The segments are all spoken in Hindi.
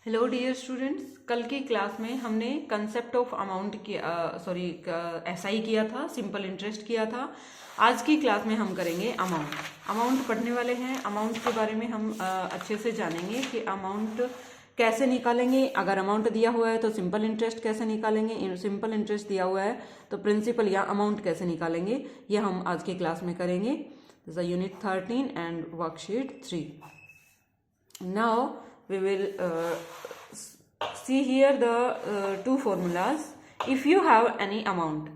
हेलो डियर स्टूडेंट्स, कल की क्लास में हमने कंसेप्ट ऑफ अमाउंट की एसआई किया था, सिंपल इंटरेस्ट किया था। आज की क्लास में हम करेंगे अमाउंट पढ़ने वाले हैं। अमाउंट के बारे में हम अच्छे से जानेंगे कि अमाउंट कैसे निकालेंगे। अगर अमाउंट दिया हुआ है तो सिंपल इंटरेस्ट कैसे निकालेंगे, सिंपल इंटरेस्ट दिया हुआ है तो प्रिंसिपल या अमाउंट कैसे निकालेंगे, ये हम आज की क्लास में करेंगे। Unit 13 and worksheet 3। Now we will see here the two formulas. If you have any amount,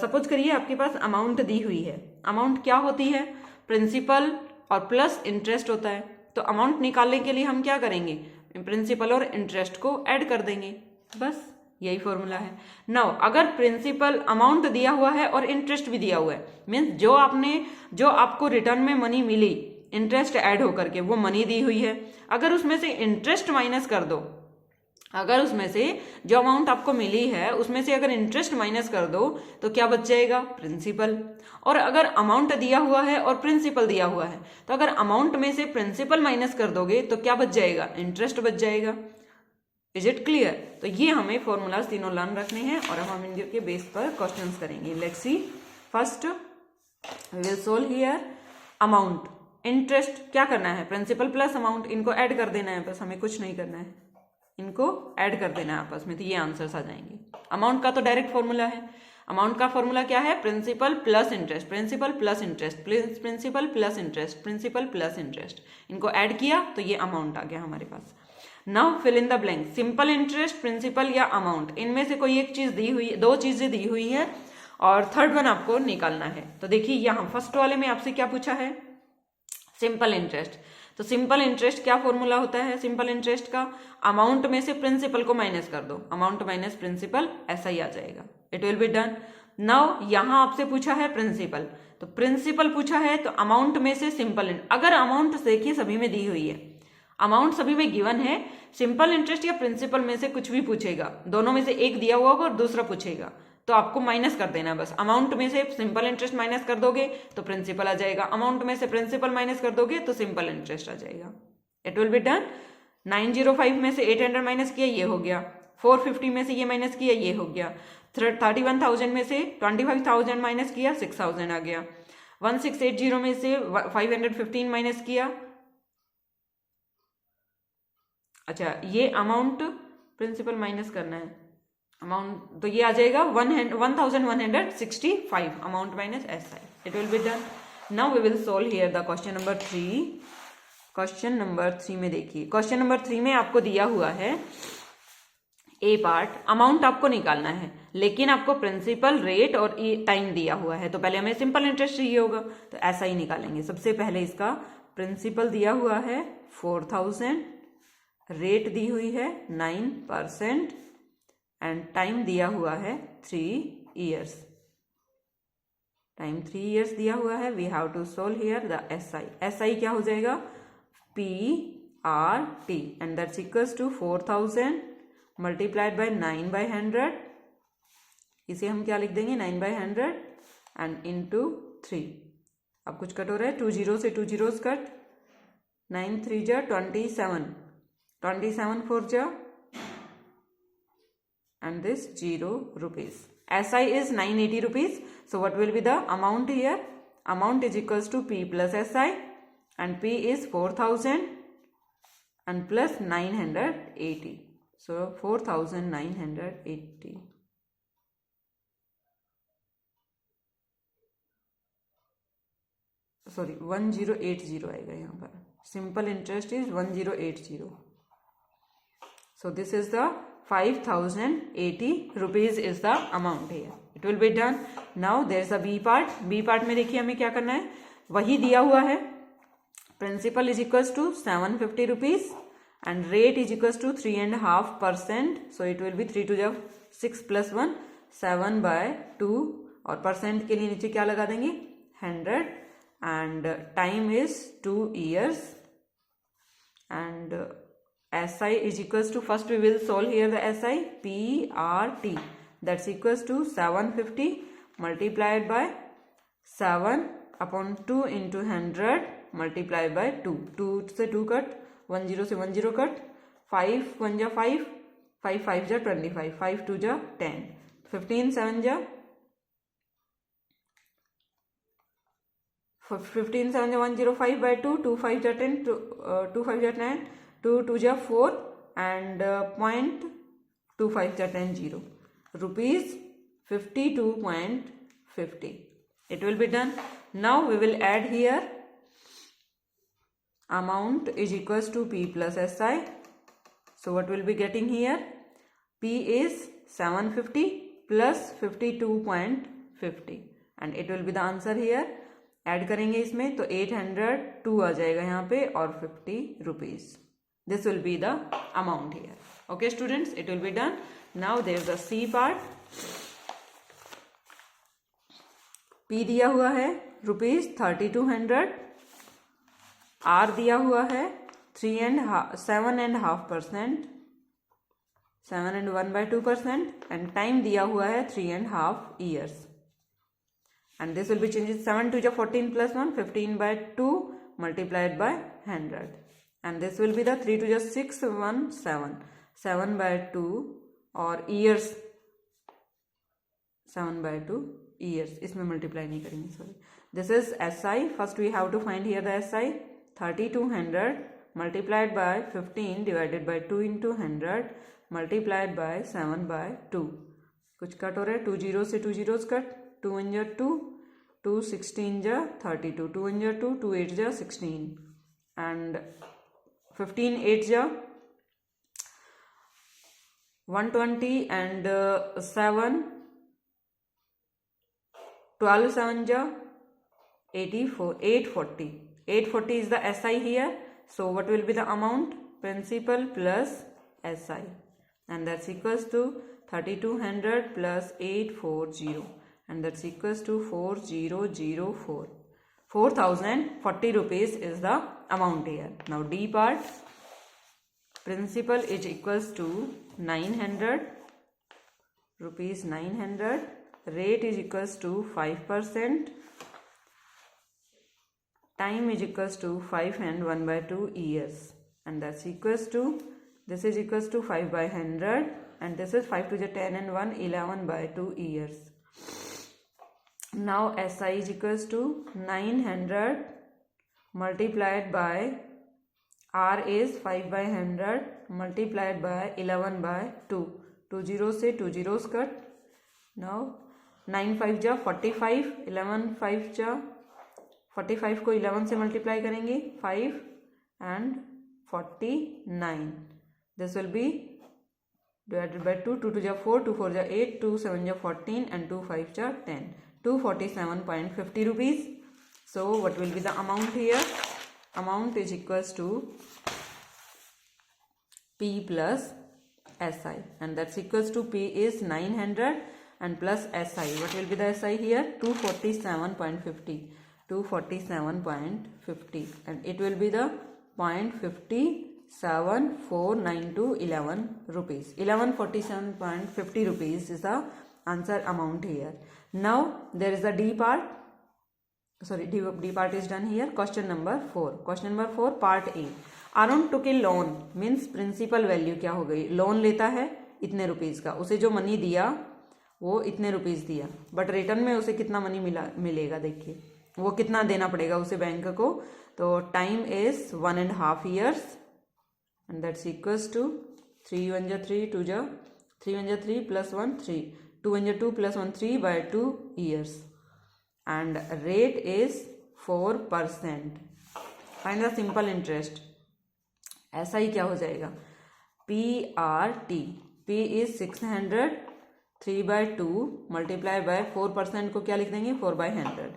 suppose करिए आपके पास अमाउंट दी हुई है। अमाउंट क्या होती है? प्रिंसिपल और प्लस इंटरेस्ट होता है। तो अमाउंट निकालने के लिए हम क्या करेंगे? प्रिंसिपल और इंटरेस्ट को ऐड कर देंगे, बस यही फॉर्मूला है। नाउ अगर प्रिंसिपल अमाउंट दिया हुआ है और इंटरेस्ट भी दिया हुआ है, मीन्स जो आपको रिटर्न में मनी मिली, इंटरेस्ट ऐड होकर के वो मनी दी हुई है, अगर उसमें से इंटरेस्ट माइनस कर दो, अगर उसमें से जो अमाउंट आपको मिली है उसमें से अगर इंटरेस्ट माइनस कर दो तो क्या बच जाएगा? प्रिंसिपल। और अगर अमाउंट दिया हुआ है और प्रिंसिपल दिया हुआ है तो अगर अमाउंट में से प्रिंसिपल माइनस कर दोगे तो क्या बच जाएगा? इंटरेस्ट बच जाएगा। Is it clear? तो ये हमें फॉर्मूलाज तीनों लर्न रखने हैं और अब हम इनके बेस पर क्वेश्चंस करेंगे। Let's see. First we will solve here amount. Interest क्या करना है? प्रिंसिपल प्लस अमाउंट, इनको ऐड कर देना है, बस हमें कुछ नहीं करना है, इनको ऐड कर देना है आपस में, तो ये आंसर्स आ जाएंगे। अमाउंट का तो डायरेक्ट फॉर्मूला है। अमाउंट का फॉर्मूला क्या है? Principal plus interest, principal plus interest, principal plus interest, principal plus interest. इनको ऐड किया तो ये अमाउंट आ गया हमारे पास। Now fill in the blank. Simple interest, principal या अमाउंट, इनमें से कोई एक चीज दी हुई, दो चीजें दी हुई है और थर्ड वन आपको निकालना है। तो देखिए यहाँ फर्स्ट वाले में आपसे क्या पूछा है? Simple interest. तो सिंपल इंटरेस्ट क्या फॉर्मूला होता है सिंपल इंटरेस्ट का? अमाउंट में से प्रिंसिपल को माइनस कर दो, अमाउंट माइनस प्रिंसिपल, ऐसा ही आ जाएगा। It will be done. Now यहां आपसे पूछा है प्रिंसिपल, तो प्रिंसिपल पूछा है तो अमाउंट में से सिंपल। अगर अमाउंट देखिए सभी में दी हुई है, अमाउंट सभी में गिवन है, सिंपल इंटरेस्ट या प्रिंसिपल में से कुछ भी पूछेगा, दोनों में से एक दिया हुआ होगा और दूसरा पूछेगा, तो आपको माइनस कर देना है बस। अमाउंट में से सिंपल इंटरेस्ट माइनस कर दोगे तो प्रिंसिपल आ जाएगा, अमाउंट में से प्रिंसिपल माइनस कर दोगे तो सिंपल इंटरेस्ट आ जाएगा। It will be done. 905 में से 800 माइनस किया, ये हो गया। 450 में से ये माइनस किया, ये हो गया। 31,000 में से 25,000 माइनस किया, 6,000 आ गया। 1680 में से 515 माइनस किया, अच्छा ये अमाउंट प्रिंसिपल माइनस करना है, अमाउंट तो ये आ जाएगा 1165 amount minus SI. It will be done. Now we will solve here the question number 3। Question number 3 में देखिए, क्वेश्चन नंबर 3 में आपको दिया हुआ है ए पार्ट, अमाउंट आपको निकालना है लेकिन आपको प्रिंसिपल, रेट और टाइम दिया हुआ है। तो पहले हमें सिंपल इंटरेस्ट चाहिए होगा तो ऐसा ही निकालेंगे। सबसे पहले इसका प्रिंसिपल दिया हुआ है 4000, रेट दी हुई है 9% एंड टाइम दिया हुआ है 3 years। टाइम 3 years दिया हुआ है। We have to solve here the SI. SI क्या हो जाएगा? PRT and that's equals to 4000 multiplied by 9/100। इसे हम क्या लिख देंगे? 9/100 एंड इंटू 3। अब कुछ कट हो रहा है, 2 0 से 2 zeros कट, 9 3 जा 27, 27 4 जा and this 0 rupees. SI is 980 rupees. So what will be the amount here? Amount is equals to P plus SI and P is 4000 and plus 980. So 4980. Sorry 1080 आएगा यहाँ पर। Simple interest is 1080. So this is the 5080 rupees is the amount here. It will be done. Now there is a B part. B part में देखिए हमें क्या करना है, वही दिया हुआ है। Principal is equals to 750 rupees and rate is equals to 3.5%. So it will be 3 to 6 plus 1 7/2 और परसेंट के लिए नीचे क्या लगा देंगे? 100 and time is 2 years and SI is equals to, first we will solve here the SI, PRT, that's equals to 750 multiplied by 7/2 into 100 multiplied by 2। 2 से 2 कट, 10 से 10 कट, 5 1 जा 5, 5 5 जा 25, 5 2 जा 10, 15 7 जा 105 by 2, 2 5 जा 10, 2 5 जा 10, 2 2 जा 4 and 0.25 जा 10 0, rupees 52.50. It will be done. Now we will add here amount is equals to P plus SI. So what we'll be getting here? P is 750 plus 52.50 and it will be the answer here. Add करेंगे इसमें तो 802 आ जाएगा यहाँ पे और 50 rupees. This will be the amount here. Okay students, it will be done. Now there is the C part. P दिया हुआ है ₹3200, R दिया हुआ है 7.5%, 7 and 1/2% and time दिया हुआ है 3.5 years. And this will be changed 7 to 14 plus 1, 15 by 2 multiplied by 100. And this will be the 3 to 6 1 7, 7 by 2 और years 7 by 2 years. इसमें multiply नहीं करेंगे, sorry. This is SI. First we have to find here the SI. 3200 multiplied by 15 divided by 2 into 100 multiplied by 7 by 2. कुछ कट हो रहा है, 2 zeros से 2 zeros कट, 2 1 जा 2, 2 16 जा 32, 2 1 जा 2, 2 8 जा 16 and 15 8 जा 120 and 7, 12 7 ja 84, 840. 840 is the SI here. So what will be the amount? Principal plus SI, and that's equals to 3200 plus 840, and that's equals to 4004. 4040 rupees is the amount here. Now D part. Principal is equals to 900 rupees, 900. Rate is equals to 5%. Time is equals to 5 and 1/2 years, and that's equals to, this is equals to 5 by 100 and this is 5 to the 10 and 1 11/2 years. Now SI is equals to 900 multiplied by R is 5 by 100 multiplied by 11/2. 2 zeros से 2 zeros cut. Now 9 5 जा 45, 11 5 जा 45 को 11 से मल्टीप्लाई करेंगे 5 and 49. This will be divided by 2, 2 2 जा 4, 2 4 जा 8, 2 7 जा 14 and 2 5 जा 10. 247.50 rupees. So what will be the amount here? Amount is equals to P plus SI, and that's equals to P is 900 and plus SI. What will be the SI here? 247.50. 247.50 and it will be the 0.5749211 rupees. 1147.50 rupees is the answer amount here. Now there is the D part. Sorry, D part is done here. Question number 4. Question number 4 part A. Arun took a loan means principal value क्या हो गई? लोन लेता है इतने रुपीज का, उसे जो मनी दिया वो इतने रुपीज दिया, बट रिटर्न में उसे कितना मनी मिलेगा देखिए, वो कितना देना पड़ेगा उसे बैंक को. तो time is 1.5 years and that's equals to 3 1 जा 3, 2 जा 3 1 जा 3 plus 1 3, 2 1 जा 2 plus 1 3/2 years and rate is 4%. Find the simple interest. ऐसा ही क्या हो जाएगा? PRT. P is 600, 3/2 multiply by 4% को क्या लिख देंगे? 4/100.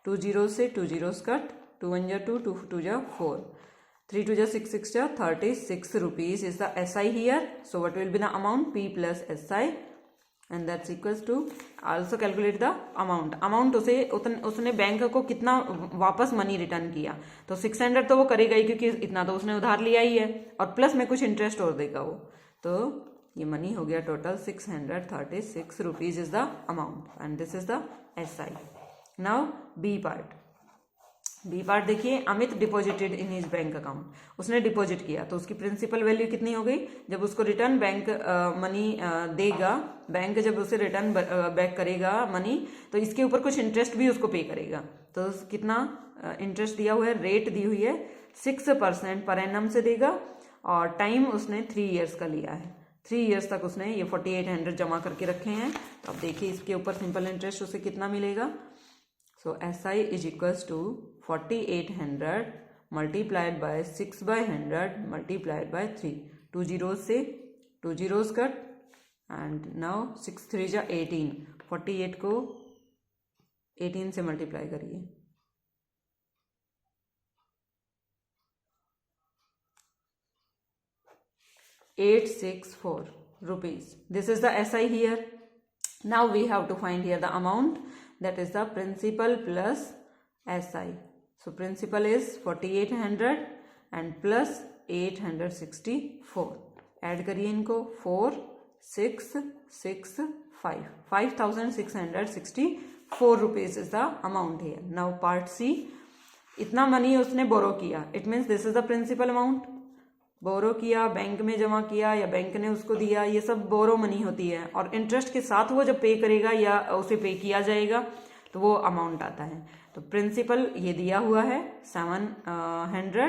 2 zeros से 2 zeros कट, 2 1 जा 2, 2 2 जा 4, 3 2 जा 6 6 जा 36 rupees is the SI here. So what will be the amount? P plus SI and that's equals to, also calculate the amount. Amount उसने बैंक को कितना वापस मनी रिटर्न किया, तो 600 तो वो करेगा ही क्योंकि इतना तो उसने उधार लिया ही है, और प्लस में कुछ इंटरेस्ट और देगा वो, तो ये मनी हो गया total 636 rupees is the amount and this is the SI. Now B part. B part देखिए, Amit deposited in his bank account, उसने डिपॉजिट किया तो उसकी प्रिंसिपल वैल्यू कितनी हो गई, जब उसको रिटर्न बैंक मनी देगा, बैंक जब उसे रिटर्न बैक करेगा मनी, तो इसके ऊपर कुछ इंटरेस्ट भी उसको पे करेगा। तो कितना इंटरेस्ट दिया हुआ है, रेट दी हुई है 6% पर एनम से देगा, और टाइम उसने 3 ईयर्स का लिया है। 3 ईयर्स तक उसने ये 4800 जमा करके रखे हैं। तो अब देखिए इसके ऊपर सिंपल इंटरेस्ट उसे कितना मिलेगा। So SI is equals to 4800 multiplied by 6/100 multiplied by 3, 2 zeros से 2 zeros कट, एंड नाउ 6 3 जा 18, 48 को 18 से मल्टीप्लाई करिए, 864 rupees. This is the SI here. Now we have to find here the amount, that is the principal plus SI. So principal is 4800 and plus 864. Add करिए इनको, 4 6 6 5, 5664 rupees is the amount here. Now part C, इतना मनी उसने बोरो किया, it means this is the principal amount. Borrow किया, बैंक में जमा किया या बैंक ने उसको दिया, ये सब बोरो मनी होती है, और इंटरेस्ट के साथ वो जब पे करेगा या उसे पे किया जाएगा तो वो अमाउंट आता है। तो प्रिंसिपल ये दिया हुआ है 700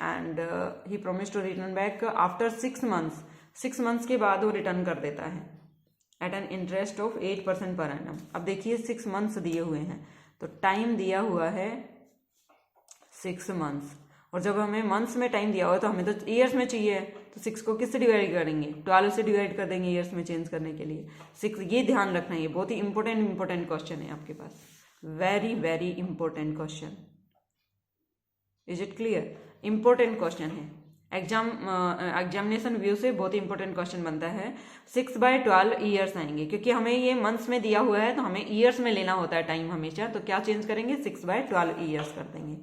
and he promise to return back after 6 months। 6 months के बाद वो रिटर्न कर देता है eight an interest of 8% per annum. अब देखिए 6 months दिए हुए हैं, तो टाइम दिया हुआ है 6 months, और जब हमें मंथ्स में टाइम दिया हुआ है तो हमें तो ईयर्स में चाहिए, तो 6 को किससे डिवाइड करेंगे, 12 से डिवाइड कर देंगे ईयर्स में चेंज करने के लिए 6। ये ध्यान रखना है, ये बहुत ही इंपॉर्टेंट क्वेश्चन है आपके पास, very very important question. Is it clear? Important question है, एग्जामिनेशन व्यू से बहुत इंपॉर्टेंट क्वेश्चन बनता है। 6/12 ईयर्स आएंगे, क्योंकि हमें ये मंथ्स में दिया हुआ है तो हमें ईयर्स में लेना होता है टाइम हमेशा, तो क्या चेंज करेंगे, 6/12 ईयर्स कर देंगे।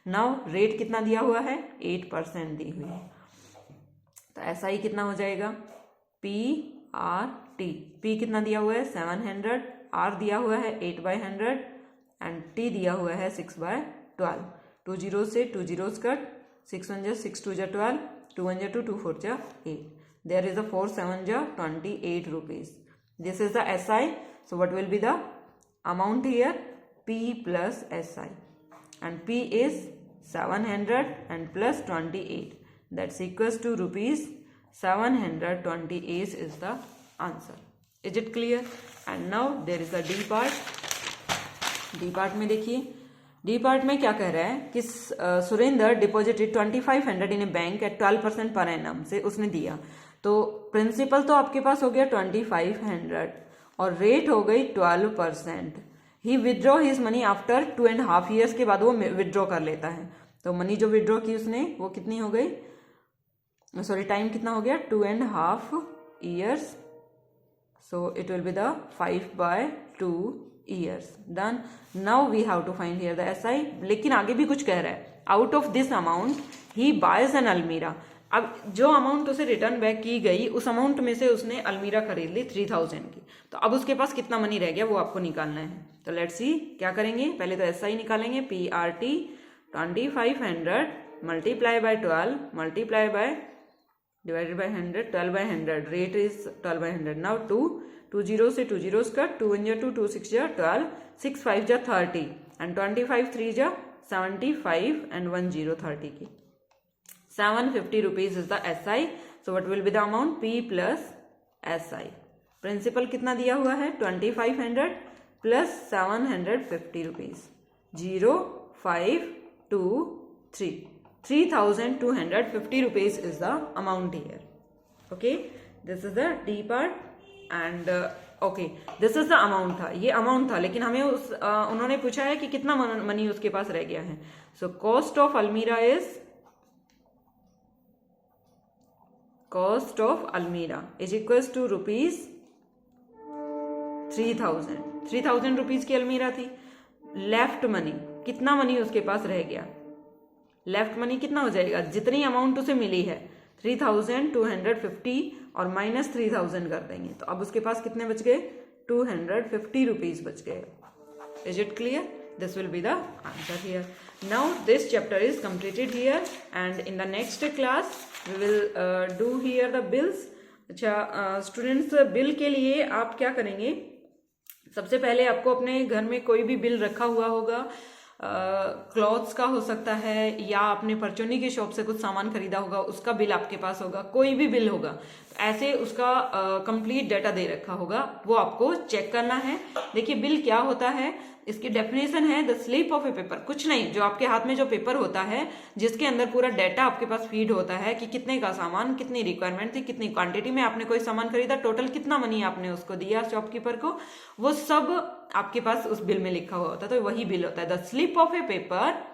नाउ रेट कितना दिया हुआ है, 8% दी हुई है, तो SI कितना हो जाएगा, PRT। P कितना दिया हुआ है 700, R दिया हुआ है 8/100 एंड T दिया हुआ है 6/12। 2 zeros से 2 zeros कट, 6 1 जा 6 2 जा 12, 2 1 जा 2, 2 4 जा 8, there is a 4 7 जा 28 rupees. This is the SI. So what will be the amount here, P plus SI, and P is 700 and plus 28, that's equals to rupees 728 is the answer. Is it clear? And now there is a D part. D part में देखिए, D part में क्या कह रहा है कि Surendra deposited 2500 in A bank at 12% per annum से उसने दिया, तो प्रिंसिपल तो आपके पास हो गया 2500 और रेट हो गई 12%। He withdraw his money after 2.5 years के बाद वो विदड्रॉ कर लेता है, तो मनी जो विदड्रॉ की उसने वो कितनी हो गई, सॉरी टाइम कितना हो गया, 2.5 years, so it will be the 5/2 years done. Now we have to find here the SI, लेकिन आगे भी कुछ कह रहा है, out of this amount he buys an अलमीरा। अब जो अमाउंट उसे रिटर्न बैक की गई उस अमाउंट में से उसने अलमीरा खरीद ली 3000 की, तो अब उसके पास कितना मनी रह गया वो आपको निकालना है। तो लेट्स सी क्या करेंगे, पहले तो SI निकालेंगे, PRT 2500 multiply by 12 multiply by divided by 100, 12/100, rate is 12/100। Now 2 zeros से 2 zeros कट, 2 1 जा 2, 2 6 जा 12, 6 5 जा 30 एंड 25 3 जा 75 एंड 1 0 30 की 750 rupees is the SI. So what will be the amount, P plus SI. Principal कितना दिया हुआ है 2500 plus 750 rupees, 0 5 2 3, 3250 rupees is the amount here. Okay, this is the D part and okay, this is the amount था, ये अमाउंट था, लेकिन हमें उन्होंने पूछा है कि कितना मनी उसके पास रह गया है। सो कॉस्ट ऑफ अलमीरा is equals to rupees 3000 rupees की अलमीरा थी। लेफ्ट मनी, कितना मनी उसके पास रह गया, लेफ्ट मनी कितना हो जाएगा, जितनी अमाउंट उसे मिली है 3250 और माइनस 3000 कर देंगे, तो अब उसके पास कितने बच गए, 250 रुपीज बच गए। Is it clear? This will be the answer here. Now this chapter is completed here, and in the next class we will do here the bills. अच्छा स्टूडेंट्स, बिल के लिए आप क्या करेंगे, सबसे पहले आपको अपने घर में कोई भी बिल रखा हुआ होगा, क्लॉथ्स का हो सकता है या आपने परचूनी की शॉप से कुछ सामान खरीदा होगा उसका बिल आपके पास होगा, कोई भी बिल होगा, ऐसे उसका कंप्लीट डाटा दे रखा होगा, वो आपको चेक करना है। देखिए बिल क्या होता है, इसकी डेफिनेशन है the slip of a paper, कुछ नहीं, जो आपके हाथ में जो पेपर होता है जिसके अंदर पूरा डाटा आपके पास फीड होता है कि कितने का सामान, कितनी रिक्वायरमेंट थी, कितनी क्वांटिटी में आपने कोई सामान खरीदा, टोटल कितना मनी आपने उसको दिया शॉपकीपर को, वो सब आपके पास उस बिल में लिखा हुआ होता है, तो वही बिल होता है the slip of a paper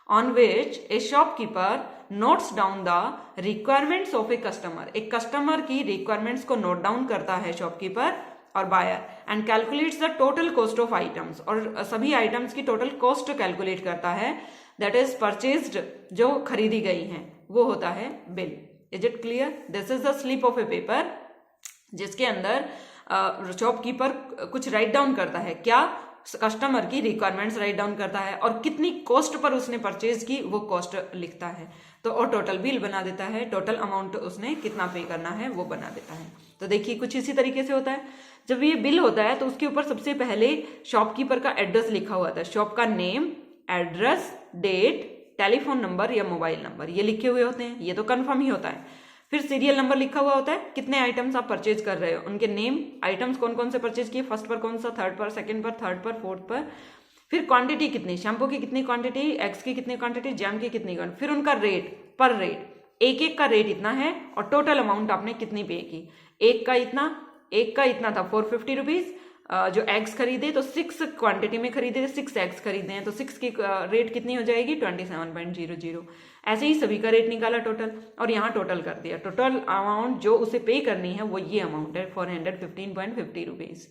on which a shopkeeper notes down the requirements of a customer, एक कस्टमर की रिक्वायरमेंट्स को नोट डाउन करता है शॉपकीपर और buyer, and calculates the total cost of items, और सभी आइटम्स की टोटल कॉस्ट कैलकुलेट करता है, दैट इज परचेज्ड, जो खरीदी गई हैं, वो होता है bill. Is it clear? This is the slip of a paper, जिसके अंदर शॉपकीपर कुछ राइट डाउन करता है, क्या, कस्टमर की रिक्वायरमेंट्स राइट डाउन करता है और कितनी कॉस्ट पर उसने परचेज की वो कॉस्ट लिखता है, तो और टोटल बिल बना देता है, टोटल अमाउंट उसने कितना पे करना है वो बना देता है। तो देखिए कुछ इसी तरीके से होता है, जब ये बिल होता है तो उसके ऊपर सबसे पहले शॉपकीपर का एड्रेस लिखा हुआ था, शॉप का name, address, date, telephone number या मोबाइल नंबर, ये लिखे हुए होते हैं, ये तो कंफर्म ही होता है। फिर सीरियल नंबर लिखा हुआ होता है, कितने आइटम्स आप परचेज कर रहे हो, उनके नेम, आइटम्स कौन कौन से परचेज किए, फर्स्ट पर कौन सा, थर्ड पर, सेकंड पर, थर्ड पर, फोर्थ पर, फिर क्वांटिटी कितनी, शैम्पू की कितनी क्वांटिटी, एग्स की कितनी क्वांटिटी, जैम की कितनी क्वांटिटी, फिर उनका रेट, पर रेट, एक एक का रेट इतना है और टोटल अमाउंट आपने कितनी पे की, एक का इतना था 450 रुपीज, जो एग्स खरीदे तो 6 क्वांटिटी में खरीदे, 6 एग्स खरीदे हैं तो 6 की रेट कितनी हो जाएगी 27.00। ऐसे ही सभी का रेट निकाला टोटल और यहाँ टोटल कर दिया, टोटल अमाउंट जो उसे पे करनी है वो ये अमाउंट है 415.50 rupees.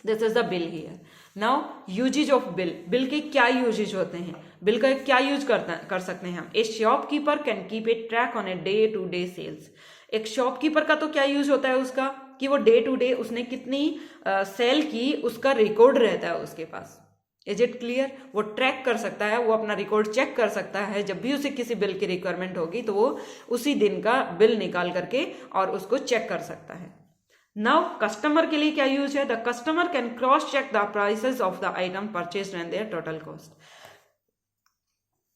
This is the bill here. Now uses of bill, bill के क्या यूजेज होते हैं, बिल का क्या यूज कर सकते हैं हम, a shopkeeper can keep a track on a day to day sales, एक शॉपकीपर का तो क्या यूज होता है उसका कि वो डे टू डे उसने कितनी सेल की उसका रिकॉर्ड रहता है उसके पास। Is it clear? वो ट्रैक कर सकता है, वो अपना रिकॉर्ड चेक कर सकता है, जब भी उसे किसी बिल की रिक्वायरमेंट होगी तो वो उसी दिन का बिल निकाल करके और उसको चेक कर सकता है। नाउ कस्टमर के लिए क्या यूज है, the customer can cross check the prices of the item purchased and their total cost,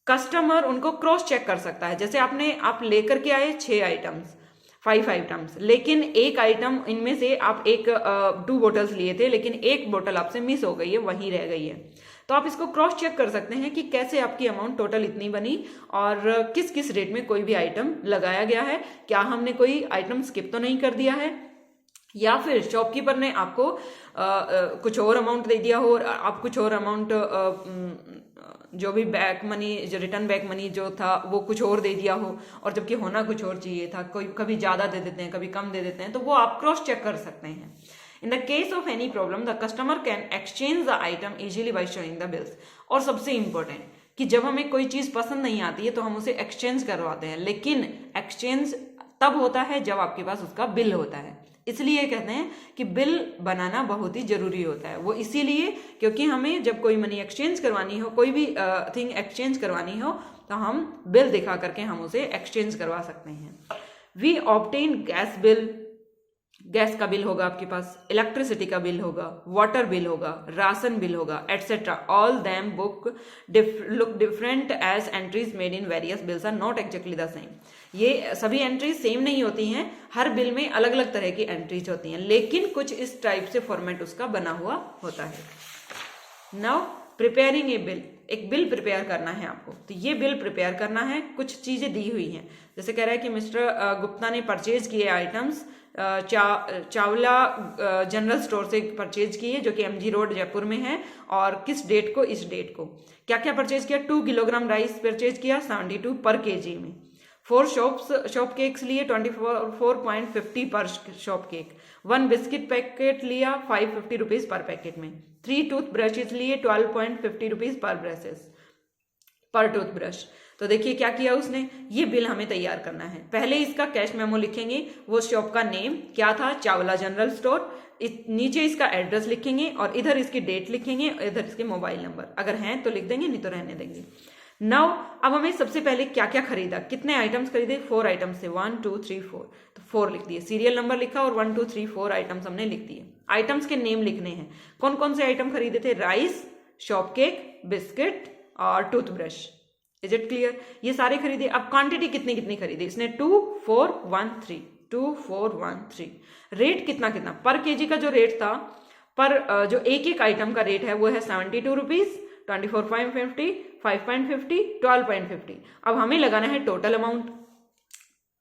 customer उनको क्रॉस चेक कर सकता है, जैसे आप लेकर के आए 6 आइटम्स, 5 आइटम्स, लेकिन एक आइटम इनमें से आप 2 बोटल्स लिए थे लेकिन एक बोतल आपसे मिस हो गई है, वहीं रह गई है, तो आप इसको क्रॉस चेक कर सकते हैं कि कैसे आपकी अमाउंट टोटल इतनी बनी और किस किस रेट में कोई भी आइटम लगाया गया है, क्या हमने कोई आइटम स्किप तो नहीं कर दिया है, या फिर शॉपकीपर ने आपको कुछ और अमाउंट दे दिया हो और आप कुछ और अमाउंट जो भी बैक मनी, जो रिटर्न बैक मनी जो था वो कुछ और दे दिया हो और जबकि होना कुछ और चाहिए था, कोई कभी ज़्यादा दे देते हैं कभी कम दे देते हैं, तो वो आप क्रॉस चेक कर सकते हैं। In the case of any problem the customer can exchange the item easily by showing the bills, और सबसे इंपॉर्टेंट कि जब हमें कोई चीज़ पसंद नहीं आती है तो हम उसे एक्सचेंज करवाते हैं, लेकिन एक्सचेंज तब होता है जब आपके पास उसका बिल होता है, इसलिए कहते हैं कि बिल बनाना बहुत ही जरूरी होता है। वो इसीलिए क्योंकि हमें जब कोई मनी एक्सचेंज करवानी हो, कोई भी थिंग एक्सचेंज करवानी हो, तो हम बिल दिखा करके हम उसे एक्सचेंज करवा सकते हैं। We obtain gas bill, gas का बिल होगा आपके पास, इलेक्ट्रिसिटी का बिल होगा, वाटर बिल होगा, राशन बिल होगा, etcetera, all them book look different as entries made in various bills are not exactly the same, ये सभी एंट्रीज सेम नहीं होती हैं, हर बिल में अलग अलग तरह की एंट्रीज होती हैं, लेकिन कुछ इस टाइप से फॉर्मेट उसका बना हुआ होता है। नाउ प्रिपेयरिंग ए बिल, एक बिल प्रिपेयर करना है आपको, तो ये बिल प्रिपेयर करना है, कुछ चीजें दी हुई हैं, जैसे कह रहा है कि मिस्टर गुप्ता ने परचेज किए आइटम्स चावला जनरल स्टोर से परचेज किए जो कि MG रोड जयपुर में है, और किस डेट को, इस डेट को, क्या क्या परचेज किया, 2 किलोग्राम राइस परचेज किया 72 पर केजी में, 4 शॉप केक्स लिए 24.50 पर शॉप केक, 1 बिस्किट पैकेट लिया 550 रुपीज पर पैकेट में, 3 टूथ ब्रशेज लिए 12.50 रुपीज पर टूथ ब्रश। तो देखिए क्या किया उसने, ये बिल हमें तैयार करना है। पहले इसका कैश मेमो लिखेंगे, वो शॉप का नेम क्या था, चावला जनरल स्टोर, नीचे इसका एड्रेस लिखेंगे और इधर इसकी डेट लिखेंगे और इधर इसके मोबाइल नंबर, अगर हैं तो लिख देंगे, नहीं तो रहने देंगे। नाउ अब हमें सबसे पहले क्या क्या खरीदा, कितने आइटम्स खरीदे, 4 आइटम्स थे, 1 2 3 4, तो 4 लिख दिए, सीरियल नंबर लिखा और 1 2 3 4 आइटम्स हमने लिख दिए। आइटम्स के नेम लिखने हैं, कौन कौन से आइटम खरीदे थे, राइस, शॉप केक, बिस्किट और टूथब्रश। इज इट क्लियर, ये सारे खरीदे। अब क्वांटिटी कितनी कितनी खरीदी, इसने 2 4 1 3, 2 4 1 3। रेट कितना कितना, पर केजी का जो रेट था, पर जो एक एक आइटम का रेट है वो है 72 रुपीज, 24.50, 5.50, 12.50। अब हमें लगाना है टोटल अमाउंट।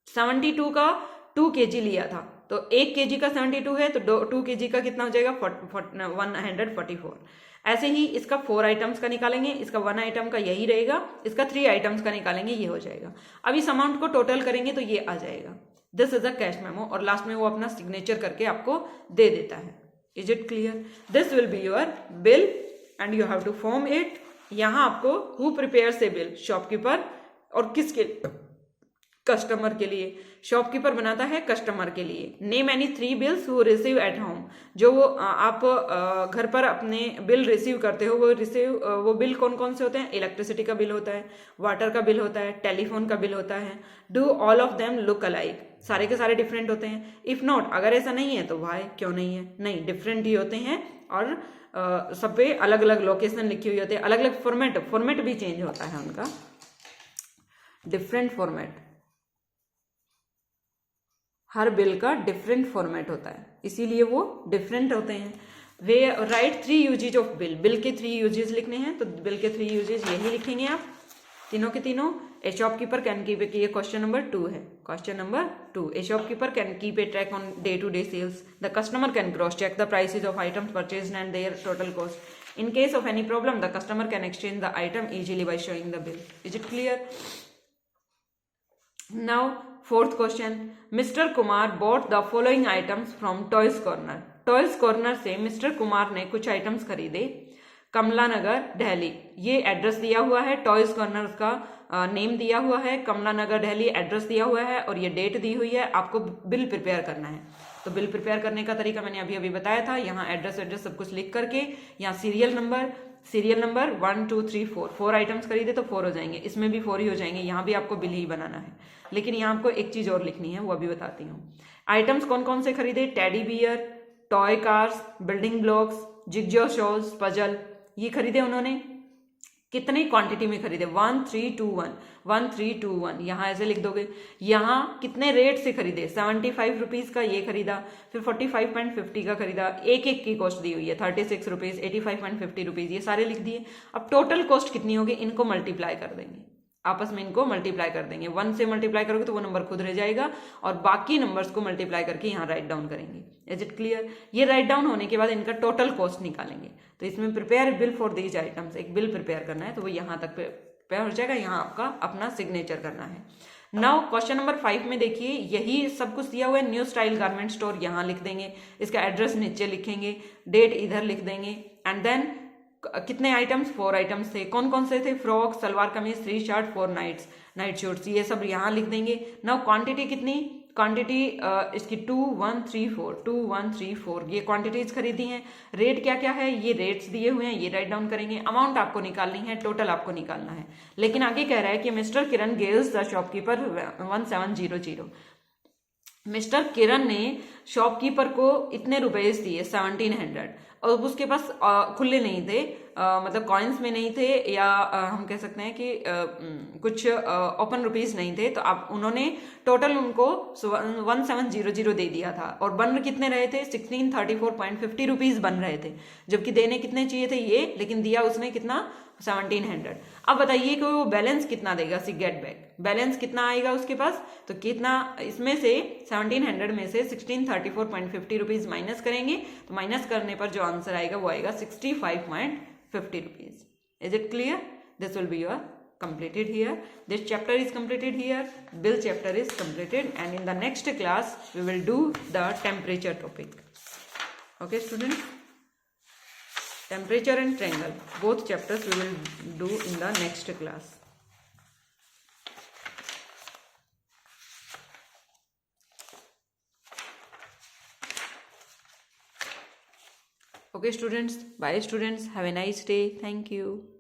72 का 2 kg लिया था, तो 1 kg का 72 है, तो 2 kg का कितना हो जाएगा, 144। ऐसे ही इसका 4 आइटम्स का निकालेंगे, इसका 1 आइटम का यही रहेगा, इसका 3 आइटम्स का निकालेंगे, ये हो जाएगा। अब इस अमाउंट को टोटल करेंगे तो ये आ जाएगा। This is a cash memo, और लास्ट में वो अपना सिग्नेचर करके आपको दे देता है। Is it clear, this will be your bill and you have to form it. यहां आपको who prepares a bill, shopkeeper, और किसके, कस्टमर के लिए। शॉपकीपर बनाता है कस्टमर के लिए। Name any 3 bills who receive at home, जो वो आप घर पर अपने बिल रिसीव करते हो, वो बिल कौन कौन से होते हैं, इलेक्ट्रिसिटी का बिल होता है, वाटर का बिल होता है, टेलीफोन का बिल होता है। Do all of them look alike, सारे के सारे डिफरेंट होते हैं। इफ नॉट, अगर ऐसा नहीं है तो वाई, क्यों नहीं है, नहीं, डिफरेंट ही होते हैं, और सब पे अलग अलग लोकेशन लिखी हुई होती है, अलग अलग फॉर्मेट भी चेंज होता है उनका, डिफरेंट फॉर्मेट, हर बिल का डिफरेंट फॉर्मेट होता है, इसीलिए वो डिफरेंट होते हैं। We write 3 uses of bill, bill के 3 यूजेज लिखने हैं, तो बिल के 3 यूजेज यही लिखेंगे आप, तीनों के तीनों। ए शॉपकीपर कैन कीप, ये क्वेश्चन नंबर 2 है, question number 2। A shopkeeper can keep a track on day to day sales, the customer can cross check the prices of items purchased and their total cost. In case of any problem the customer can exchange the item easily by showing the bill. Is it clear, now fourth question, mister Kumar bought the following items from toys corner. Toys corner से मिस्टर कुमार ने कुछ आइटम्स खरीदे, कमला नगर दिल्ली, ये एड्रेस दिया हुआ है, टॉयज कॉर्नर का नेम दिया हुआ है, कमला नगर दिल्ली एड्रेस दिया हुआ है, और ये डेट दी हुई है। आपको बिल प्रिपेयर करना है, तो बिल प्रिपेयर करने का तरीका मैंने अभी बताया था। यहाँ एड्रेस सब कुछ लिख करके, यहाँ सीरियल नंबर 1 2 3 4 आइटम्स खरीदे तो 4 हो जाएंगे, इसमें भी 4 ही हो जाएंगे, यहाँ भी आपको बिल ही बनाना है। लेकिन यहाँ आपको एक चीज और लिखनी है, वो अभी बताती हूँ। आइटम्स कौन कौन से खरीदे, teddy bear, toy cars, building blocks, jigsaw शॉल्स, पजल, ये खरीदे उन्होंने। कितनी क्वांटिटी में खरीदे, 1 3 2 1, 1 3 2 1, यहाँ ऐसे लिख दोगे। यहाँ कितने रेट से खरीदे, 75 रुपीज का ये खरीदा, फिर 45.50 का खरीदा, एक एक की कॉस्ट दी हुई है 36 रुपीज, 85.50 रुपीज, ये सारे लिख दिए। अब टोटल कॉस्ट कितनी होगी, इनको मल्टीप्लाई कर देंगे, आपस में इनको मल्टीप्लाई कर देंगे। 1 से मल्टीप्लाई करोगे तो वो नंबर खुद रह जाएगा, और बाकी नंबर्स को मल्टीप्लाई करके यहाँ राइट डाउन करेंगे। इज इट क्लियर, ये राइट डाउन होने के बाद इनका टोटल कॉस्ट निकालेंगे। तो इसमें prepare bill for these items, एक बिल प्रिपेयर करना है, तो वो यहाँ तक प्रिपेयर हो जाएगा, यहाँ आपका अपना सिग्नेचर करना है। नाउ क्वेश्चन नंबर 5 में देखिए, यही सब कुछ दिया हुआ है, न्यू स्टाइल गारमेंट स्टोर, यहाँ लिख देंगे, इसका एड्रेस नीचे लिखेंगे, डेट इधर लिख देंगे, एंड देन कितने आइटम्स, 4 आइटम्स थे, कौन कौन से थे, frock, salwar kameez, 3 shirt, 4 night shoots, ये सब यहाँ लिख देंगे। नाउ क्वांटिटी कितनी, क्वांटिटी इसकी 2 1 3 4, 2 1 3 4, ये क्वांटिटीज खरीदी हैं। रेट क्या क्या है, ये रेट्स दिए हुए हैं, ये राइट डाउन करेंगे। अमाउंट आपको निकालनी है, टोटल आपको निकालना है। लेकिन आगे कह रहा है कि mister Kiran gives the shopkeeper 1700, mister Kiran ने शॉपकीपर को इतने रुपए दिए 1700, और उसके पास खुले नहीं थे, मतलब कॉइन्स में नहीं थे, या हम कह सकते हैं कि कुछ ओपन रुपीज नहीं थे, तो आप उन्होंने टोटल उनको 1700 दे दिया था, और बन कितने रहे थे, 1634.50 रुपीज बन रहे थे, जबकि देने कितने चाहिए थे ये, लेकिन दिया उसने कितना, 1700। अब बताइए कि वो बैलेंस कितना देगा, सी गेट बैक, बैलेंस कितना आएगा उसके पास, तो कितना, इसमें से 1700 में से 1634.50 रुपीज माइनस करेंगे, तो माइनस करने पर जो आंसर आएगा वो आएगा 65.50 rupees. Is it clear, this will be your completed here, this chapter is completed here, bill chapter is completed, and in the next class we will do the temperature topic. Okay students, temperature and triangle, both chapters we will do in the next class. Okay students, bye students, have a nice day, thank you.